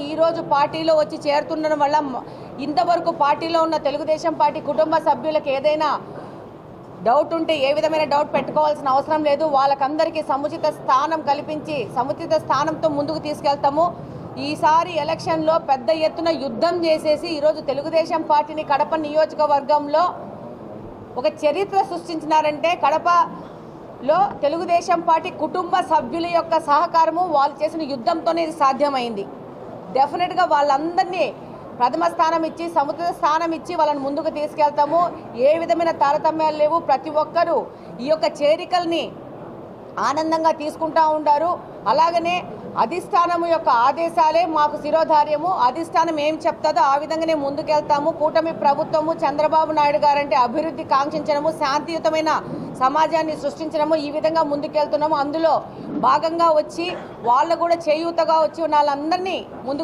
ఈరోజు పార్టీలో వచ్చి చేరుతుండడం వల్ల ఇంతవరకు పార్టీలో ఉన్న తెలుగుదేశం పార్టీ కుటుంబ సభ్యులకు ఏదైనా డౌట్ ఉంటే ఏ విధమైన డౌట్ పెట్టుకోవాల్సిన అవసరం లేదు. వాళ్ళకందరికీ సముచిత స్థానం కల్పించి సముచిత స్థానంతో ముందుకు తీసుకెళ్తాము. ఈసారి ఎలక్షన్లో పెద్ద ఎత్తున యుద్ధం చేసేసి ఈరోజు తెలుగుదేశం పార్టీని కడప నియోజకవర్గంలో ఒక చరిత్ర సృష్టించినారంటే కడపలో తెలుగుదేశం పార్టీ కుటుంబ సభ్యుల యొక్క సహకారము వాళ్ళు చేసిన యుద్ధంతోనే ఇది సాధ్యమైంది. డెఫినెట్గా వాళ్ళందరినీ ప్రథమ స్థానం ఇచ్చి సముచిత స్థానం ఇచ్చి వాళ్ళని ముందుకు తీసుకెళ్తాము. ఏ విధమైన తారతమ్యాలు లేవు. ప్రతి ఒక్కరూ ఈ యొక్క చేరికల్ని ఆనందంగా తీసుకుంటూ ఉంటారు. అలాగనే అధిష్టానం యొక్క ఆదేశాలే మాకు శిరోధార్యము. అధిష్టానం ఏం చెప్తుందో ఆ విధంగానే ముందుకెళ్తాము. కూటమి ప్రభుత్వము చంద్రబాబు నాయుడు గారంటే అభివృద్ధి కాంక్షించడము, శాంతియుతమైన సమాజాన్ని సృష్టించడము, ఈ విధంగా ముందుకెళ్తున్నాము. అందులో భాగంగా వచ్చి వాళ్ళు కూడా చేయూతగా వచ్చి వాళ్ళందరినీ ముందుకు